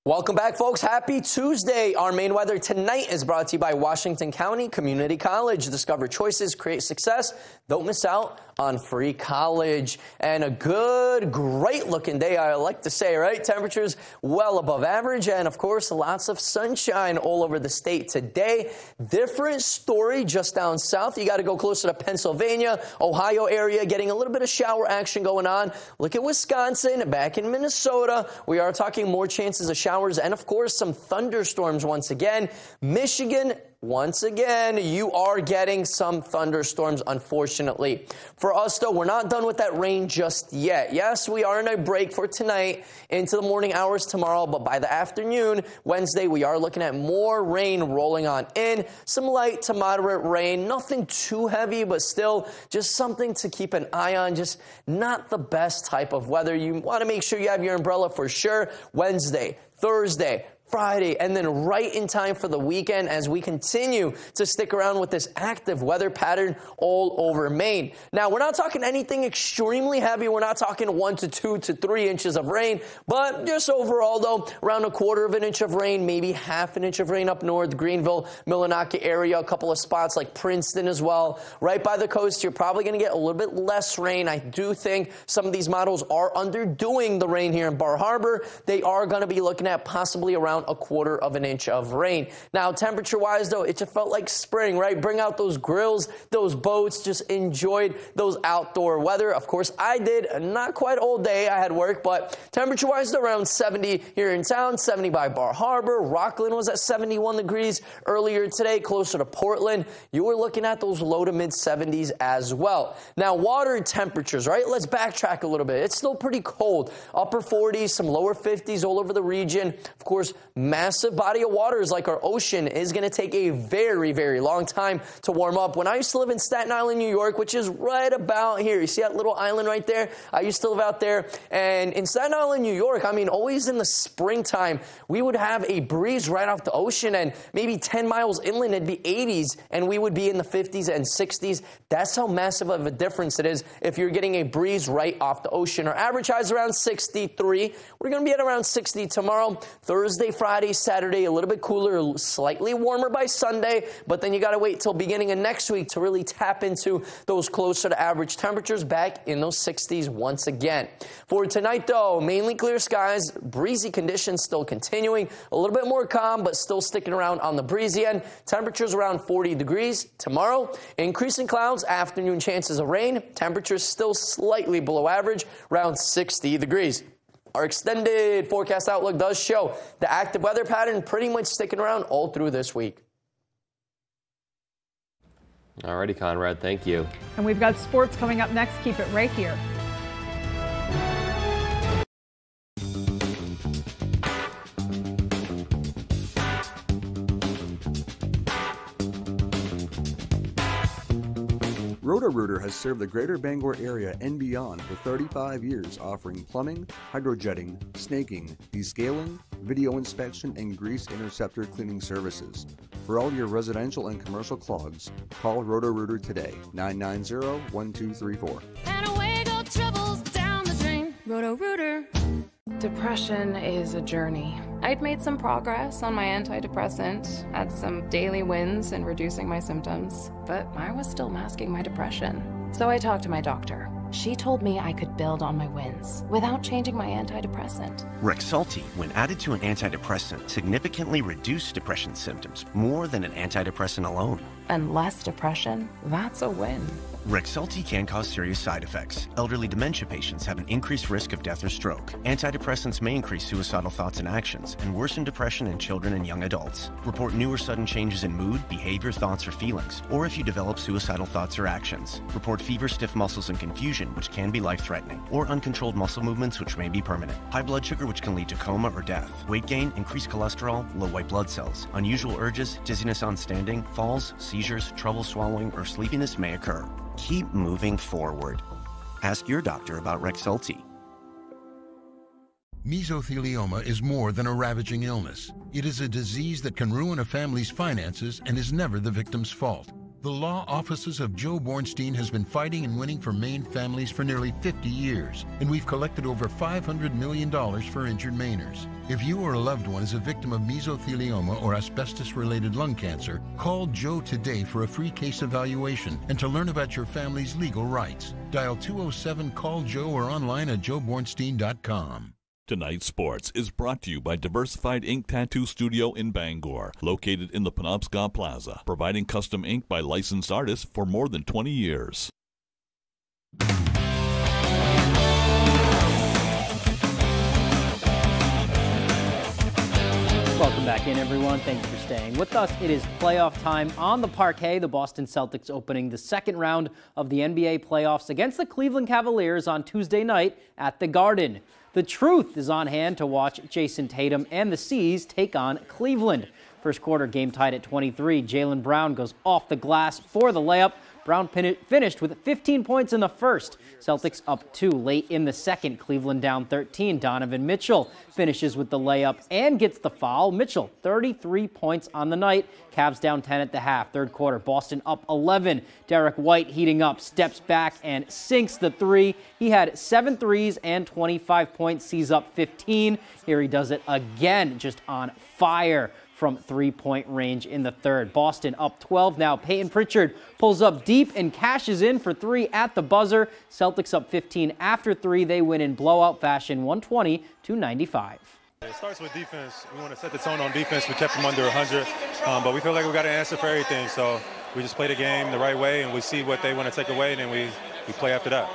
Welcome back, folks. Happy Tuesday. Our main weather tonight is brought to you by Washington County Community College. Discover choices, create success. Don't miss out on free college. And a good, great-looking day, I like to say, right? Temperatures well above average, and, of course, lots of sunshine all over the state today. Different story just down south. You got to go closer to Pennsylvania, Ohio area, getting a little bit of shower action going on. Look at Wisconsin, back in Minnesota. We are talking more chances of showers and, of course, some thunderstorms once again. Michigan, once again, you are getting some thunderstorms, unfortunately. For us, though, we're not done with that rain just yet. Yes, we are in a break for tonight into the morning hours tomorrow, but by the afternoon, Wednesday, we are looking at more rain rolling on in. Some light to moderate rain, nothing too heavy, but still just something to keep an eye on. Just not the best type of weather. You want to make sure you have your umbrella for sure. Wednesday, Thursday, Friday, and then right in time for the weekend as we continue to stick around with this active weather pattern all over Maine. Now, we're not talking anything extremely heavy. We're not talking 1 to 2 to 3 inches of rain, but just overall, though, around 1/4 inch of rain, maybe 1/2 inch of rain up north, Greenville, Millinocket area, a couple of spots like Princeton as well. Right by the coast, you're probably going to get a little bit less rain. I do think some of these models are underdoing the rain here in Bar Harbor. They are going to be looking at possibly around 1/4 inch of rain. Now, temperature-wise, though, it just felt like spring, right? Bring out those grills, those boats, just enjoyed those outdoor weather. Of course, I did. Not quite all day. I had work, but temperature-wise, around 70 here in town, 70 by Bar Harbor. Rockland was at 71 degrees earlier today, closer to Portland. You were looking at those low to mid-70s as well. Now, water temperatures, right? Let's backtrack a little bit. It's still pretty cold. Upper 40s, some lower 50s all over the region. Of course, massive body of waters like our ocean is going to take a very, very long time to warm up. When I used to live in Staten Island, New York, which is right about here, you see that little island right there? I used to live out there. And in Staten Island, New York, I mean, always in the springtime, we would have a breeze right off the ocean, and maybe 10 miles inland, it'd be 80s, and we would be in the 50s and 60s. That's how massive of a difference it is if you're getting a breeze right off the ocean. Our average high is around 63. We're going to be at around 60 tomorrow. Thursday, Friday, Saturday, a little bit cooler, slightly warmer by Sunday, but then you got to wait till beginning of next week to really tap into those closer to average temperatures back in those 60s once again. For tonight, though, mainly clear skies, breezy conditions still continuing, a little bit more calm, but still sticking around on the breezy end. Temperatures around 40 degrees. Tomorrow, increasing clouds, afternoon chances of rain, temperatures still slightly below average, around 60 degrees. Our extended forecast outlook does show the active weather pattern pretty much sticking around all through this week. Alrighty, Conrad, thank you. And we've got sports coming up next. Keep it right here. Roto-Rooter has served the greater Bangor area and beyond for 35 years, offering plumbing, hydrojetting, snaking, descaling, video inspection, and grease interceptor cleaning services. For all your residential and commercial clogs, call Roto-Rooter today, 990-1234. And away go troubles down the drain. Roto-Rooter. Depression is a journey. I'd made some progress on my antidepressant, had some daily wins in reducing my symptoms, but I was still masking my depression. So I talked to my doctor. She told me I could build on my wins without changing my antidepressant. Rexulti, when added to an antidepressant, significantly reduced depression symptoms more than an antidepressant alone. And less depression, that's a win. Rexulti can cause serious side effects. Elderly dementia patients have an increased risk of death or stroke. Antidepressants may increase suicidal thoughts and actions and worsen depression in children and young adults. Report new or sudden changes in mood, behavior, thoughts, or feelings, or if you develop suicidal thoughts or actions. Report fever, stiff muscles, and confusion, which can be life-threatening, or uncontrolled muscle movements, which may be permanent. High blood sugar, which can lead to coma or death. Weight gain, increased cholesterol, low white blood cells. Unusual urges, dizziness on standing, falls, seizures, trouble swallowing, or sleepiness may occur. Keep moving forward. Ask your doctor about Rexulti. Mesothelioma is more than a ravaging illness. It is a disease that can ruin a family's finances and is never the victim's fault. The law offices of Joe Bornstein has been fighting and winning for Maine families for nearly 50 years, and we've collected over $500 million for injured Mainers. If you or a loved one is a victim of mesothelioma or asbestos-related lung cancer, call Joe today for a free case evaluation and to learn about your family's legal rights. Dial 207-CALL-JOE or online at joebornstein.com. Tonight's Sports is brought to you by Diversified Ink Tattoo Studio in Bangor, located in the Penobscot Plaza, providing custom ink by licensed artists for more than 20 years. Welcome back in, everyone. Thanks for staying with us. It is playoff time on the parquet. The Boston Celtics opening the second round of the NBA playoffs against the Cleveland Cavaliers on Tuesday night at the Garden. The truth is on hand to watch Jason Tatum and the C's take on Cleveland. First quarter game tied at 23. Jaylen Brown goes off the glass for the layup. Brown finished with 15 points in the first. Celtics up 2 late in the second. Cleveland down 13. Donovan Mitchell finishes with the layup and gets the foul. Mitchell, 33 points on the night. Cavs down 10 at the half. Third quarter, Boston up 11. Derek White heating up, steps back and sinks the three. He had 7 threes and 25 points. Sees up 15. Here he does it again, just on fire from three-point range in the third. Boston up 12 now. Peyton Pritchard pulls up deep and cashes in for 3 at the buzzer. Celtics up 15 after 3. They win in blowout fashion, 120-95. It starts with defense. We want to set the tone on defense. We kept them under 100, but we feel like we got an answer for everything. So we just play the game the right way, and we see what they want to take away, and then we play after that.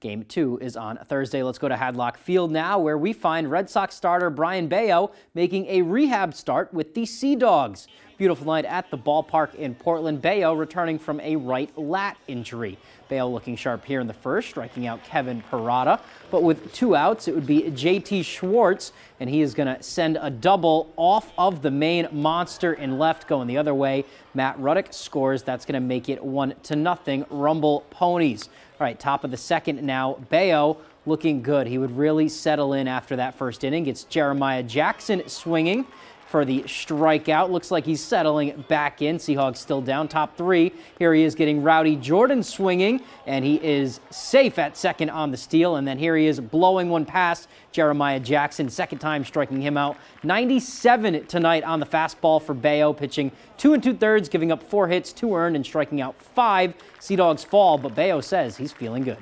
Game 2 is on Thursday. Let's go to Hadlock Field now, where we find Red Sox starter Brian Bayo making a rehab start with the Sea Dogs. Beautiful night at the ballpark in Portland. Bayo returning from a right lat injury. Bayo looking sharp here in the first, striking out Kevin Parada. But with 2 outs, it would be J.T. Schwartz, and he is going to send a double off of the main monster in left, going the other way. Matt Ruddick scores. That's going to make it 1-0 Rumble Ponies. All right, top of the second now. Bayo looking good. He would really settle in after that first inning. Gets Jeremiah Jackson swinging for the strikeout. Looks like he's settling back in. Seahawks still down. Top 3. Here he is getting Rowdy Jordan swinging, and he is safe at second on the steal. And then here he is blowing one past Jeremiah Jackson. Second time striking him out. 97 tonight on the fastball for Bayo, pitching 2 2/3, giving up 4 hits, 2 earned, and striking out 5. Sea Dogs fall, but Bayo says he's feeling good.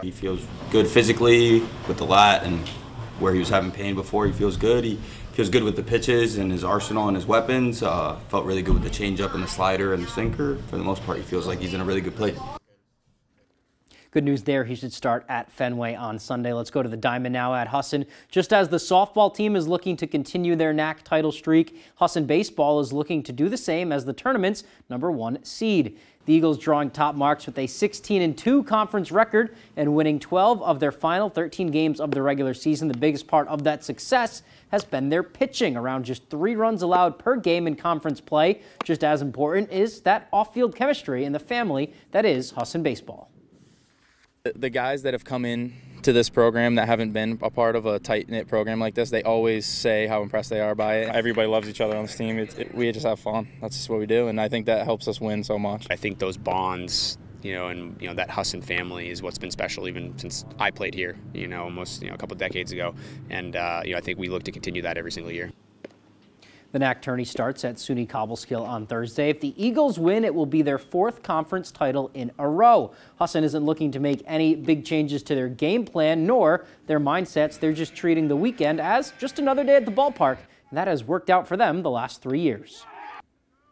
He feels good physically with the lat, and where he was having pain before, he feels good. He feels good with the pitches and his arsenal and his weapons. Felt really good with the changeup and the slider and the sinker. For the most part, he feels like he's in a really good place. Good news there. He should start at Fenway on Sunday. Let's go to the Diamond now at Husson. Just as the softball team is looking to continue their NAC title streak, Husson baseball is looking to do the same as the tournament's #1 seed. The Eagles drawing top marks with a 16-2 conference record and winning 12 of their final 13 games of the regular season. The biggest part of that success has been their pitching, around just 3 runs allowed per game in conference play. Just as important is that off-field chemistry in the family that is Husson baseball. The guys that have come in to this program that haven't been a part of a tight-knit program like this, they always say how impressed they are by it. Everybody loves each other on this team. We just have fun. That's just what we do, and I think that helps us win so much. I think those bonds and that Husson family is what's been special even since I played here, almost a couple decades ago, and I think we look to continue that every single year. The NAC tourney starts at SUNY Cobleskill on Thursday. If the Eagles win, it will be their 4th conference title in a row. Husson isn't looking to make any big changes to their game plan nor their mindsets. They're just treating the weekend as just another day at the ballpark, and that has worked out for them the last 3 years.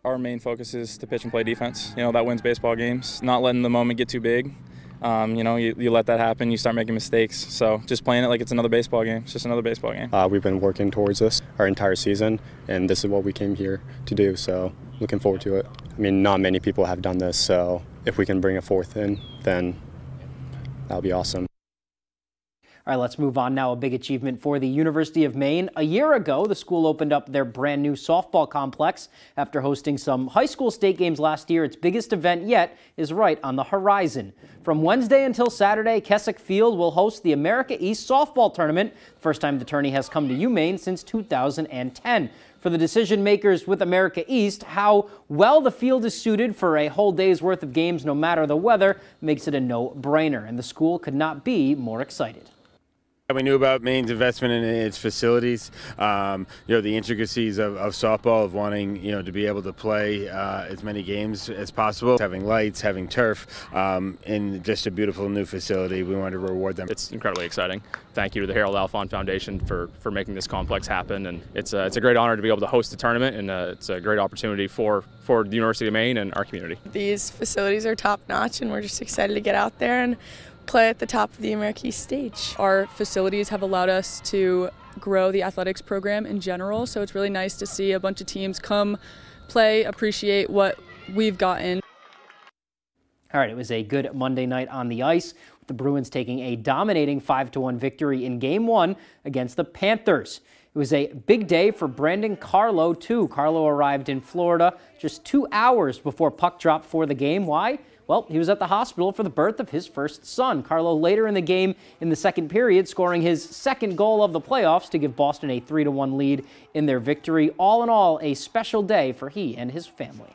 Our main focus is to pitch and play defense. That wins baseball games, not letting the moment get too big. You let that happen, you start making mistakes. So just playing it like it's another baseball game. It's just another baseball game. We've been working towards this our entire season, and this is what we came here to do. So looking forward to it. I mean, not many people have done this, so if we can bring a 4th in, then that'll be awesome. All right, let's move on now. A big achievement for the University of Maine. A year ago, the school opened up their brand new softball complex. After hosting some high school state games last year, its biggest event yet is right on the horizon. From Wednesday until Saturday, Keswick Field will host the America East Softball Tournament. First time the tourney has come to UMaine since 2010. For the decision makers with America East, how well the field is suited for a whole day's worth of games no matter the weather makes it a no-brainer, and the school could not be more excited. We knew about Maine's investment in its facilities, the intricacies of softball, of wanting, to be able to play as many games as possible, having lights, having turf, in just a beautiful new facility. We wanted to reward them. It's incredibly exciting. Thank you to the Harold Alphon Foundation for making this complex happen, and it's a great honor to be able to host the tournament, and it's a great opportunity for the University of Maine and our community. These facilities are top-notch, and we're just excited to get out there and play at the top of the America East stage. Our facilities have allowed us to grow the athletics program in general, so it's really nice to see a bunch of teams come play, appreciate what we've gotten. All right, it was a good Monday night on the ice, with the Bruins taking a dominating 5-1 victory in Game 1 against the Panthers. It was a big day for Brandon Carlo, too. Carlo arrived in Florida just 2 hours before puck drop for the game. Why? Well, he was at the hospital for the birth of his first son. Carlo later in the game in the second period scoring his second goal of the playoffs to give Boston a 3-1 lead in their victory. All in all, a special day for he and his family.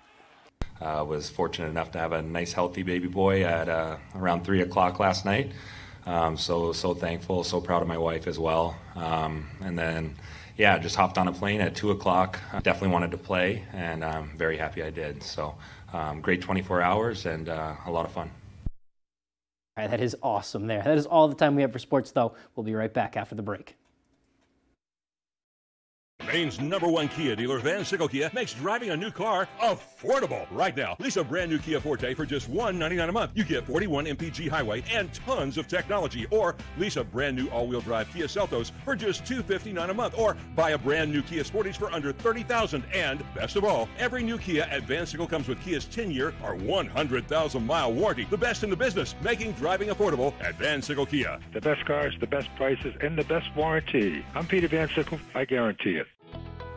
Was fortunate enough to have a nice healthy baby boy at around 3 o'clock last night. So thankful, so proud of my wife as well. And then, just hopped on a plane at 2 o'clock. Definitely wanted to play, and I'm very happy I did. So great 24 hours and a lot of fun. All right, that is awesome there. That is all the time we have for sports, though. We'll be right back after the break. Maine's #1 Kia dealer, Van Sickle Kia, makes driving a new car affordable. Right now, lease a brand new Kia Forte for just $199 a month. You get 41 MPG highway and tons of technology. Or lease a brand new all-wheel drive Kia Seltos for just $259 a month. Or buy a brand new Kia Sportage for under $30,000. And best of all, every new Kia at Van Sickle comes with Kia's 10-year or 100,000-mile warranty. The best in the business, making driving affordable at Van Sickle Kia. The best cars, the best prices, and the best warranty. I'm Peter Van Sickle. I guarantee it.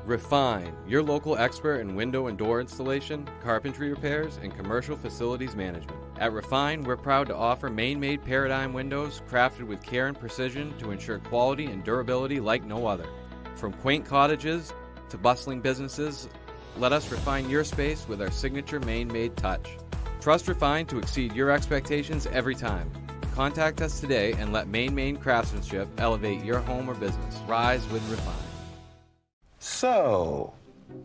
Refine, your local expert in window and door installation, carpentry repairs, and commercial facilities management. At Refine, we're proud to offer Maine-made Paradigm windows crafted with care and precision to ensure quality and durability like no other. From quaint cottages to bustling businesses, let us refine your space with our signature Maine-made touch. Trust Refine to exceed your expectations every time. Contact us today and let Maine craftsmanship elevate your home or business. Rise with Refine. So,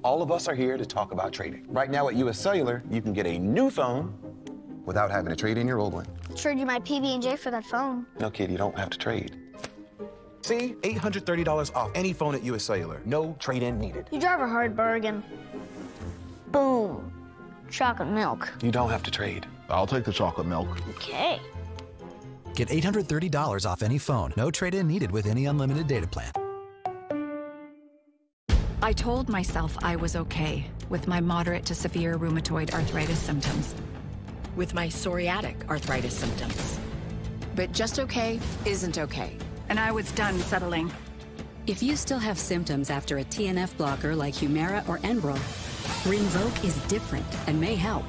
all of us are here to talk about trading. Right now at US Cellular, you can get a new phone without having to trade in your old one. I'll trade you my PB&J for that phone. No, kid, you don't have to trade. See, $830 off any phone at US Cellular. No trade-in needed. You drive a hard bargain. Boom. Chocolate milk. You don't have to trade. I'll take the chocolate milk. Okay. Get $830 off any phone. No trade-in needed with any unlimited data plan. I told myself I was okay with my moderate to severe rheumatoid arthritis symptoms, with my psoriatic arthritis symptoms. But just okay isn't okay, and I was done settling. If you still have symptoms after a TNF blocker like Humira or Enbrel, Rinvoq is different and may help.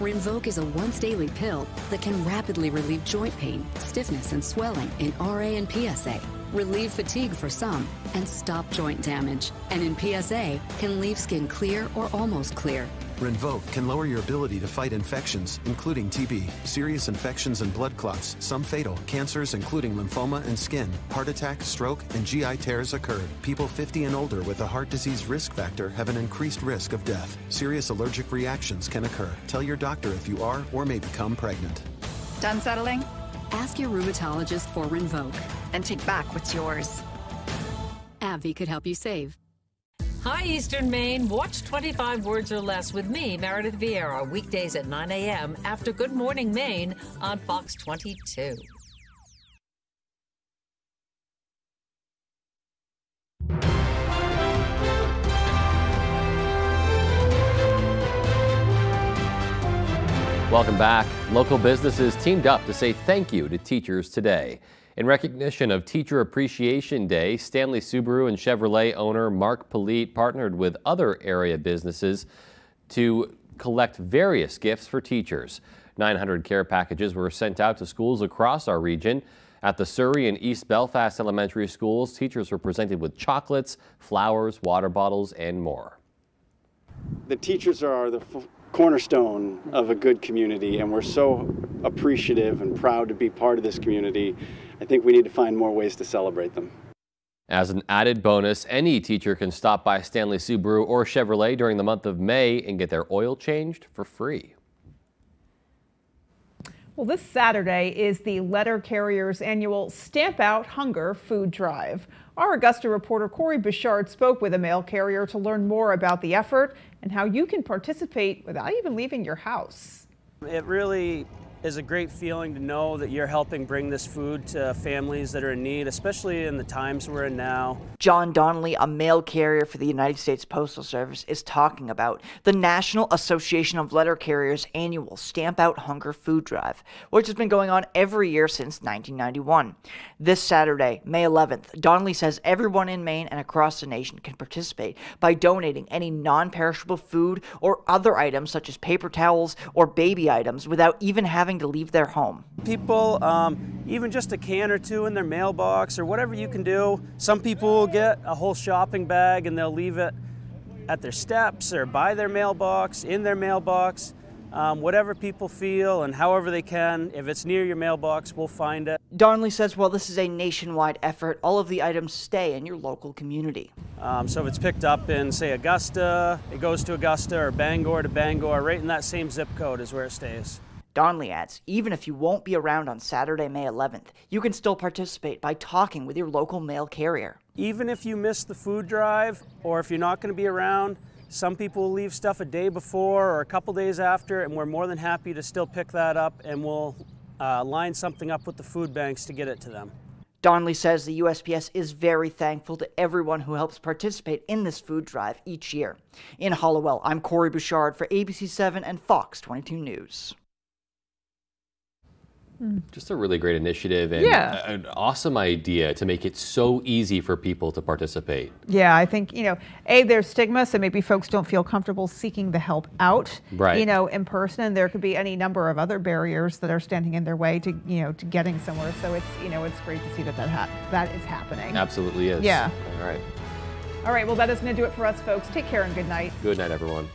Rinvoq is a once-daily pill that can rapidly relieve joint pain, stiffness, and swelling in RA and PSA. relieve fatigue for some, and stop joint damage. And in PSA, can leave skin clear or almost clear. Rinvoq can lower your ability to fight infections, including TB, serious infections and blood clots, some fatal, cancers including lymphoma and skin, heart attack, stroke, and GI tears occurred. People 50 and older with a heart disease risk factor have an increased risk of death. Serious allergic reactions can occur. Tell your doctor if you are or may become pregnant. Done settling? Ask your rheumatologist for Rinvoq. And take back what's yours. AbbVie could help you save. Hi, Eastern Maine. Watch 25 Words or Less with me, Meredith Vieira, weekdays at 9 a.m. after Good Morning Maine on Fox 22. Welcome back. Local businesses teamed up to say thank you to teachers today. In recognition of Teacher Appreciation Day, Stanley Subaru and Chevrolet owner Mark Polite partnered with other area businesses to collect various gifts for teachers. 900 care packages were sent out to schools across our region. At the Surrey and East Belfast elementary schools, teachers were presented with chocolates, flowers, water bottles, and more. The teachers are the cornerstone of a good community, and we're so appreciative and proud to be part of this community. I think we need to find more ways to celebrate them. As an added bonus, any teacher can stop by Stanley Subaru or Chevrolet during the month of May and get their oil changed for free. Well, this Saturday is the letter carrier's annual Stamp Out Hunger food drive. Our Augusta reporter Corey Bouchard spoke with a mail carrier to learn more about the effort and how you can participate without even leaving your house. It really is a great feeling to know that you're helping bring this food to families that are in need, especially in the times we're in now. John Donnelly, a mail carrier for the United States Postal Service, is talking about the National Association of Letter Carriers' annual Stamp Out Hunger food drive, which has been going on every year since 1991. This Saturday, May 11th, Donnelly says everyone in Maine and across the nation can participate by donating any non-perishable food or other items such as paper towels or baby items without even having to leave their home. People, even just a can or two in their mailbox or whatever you can do. Some people will get a whole shopping bag and they'll leave it at their steps or by their mailbox, in their mailbox. Whatever people feel and however they can. If it's near your mailbox, we'll find it. Donnelly says while this is a nationwide effort, all of the items stay in your local community. So if it's picked up in, say, Augusta, it goes to Augusta, or Bangor to Bangor, right in that same zip code is where it stays. Donnelly adds, even if you won't be around on Saturday, May 11th, you can still participate by talking with your local mail carrier. Even if you miss the food drive, or if you're not going to be around, some people will leave stuff a day before or a couple days after, and we're more than happy to still pick that up, and we'll line something up with the food banks to get it to them. Donnelly says the USPS is very thankful to everyone who helps participate in this food drive each year. In Hollowell, I'm Corey Bouchard for ABC7 and Fox 22 News. Just a really great initiative and an awesome idea to make it so easy for people to participate. Yeah, I think, there's stigma, so maybe folks don't feel comfortable seeking the help out, in person. And there could be any number of other barriers that are standing in their way to, to getting somewhere. So it's, it's great to see that is happening. Absolutely is. Yeah. All right. All right, well, that is going to do it for us, folks. Take care and good night. Good night, everyone.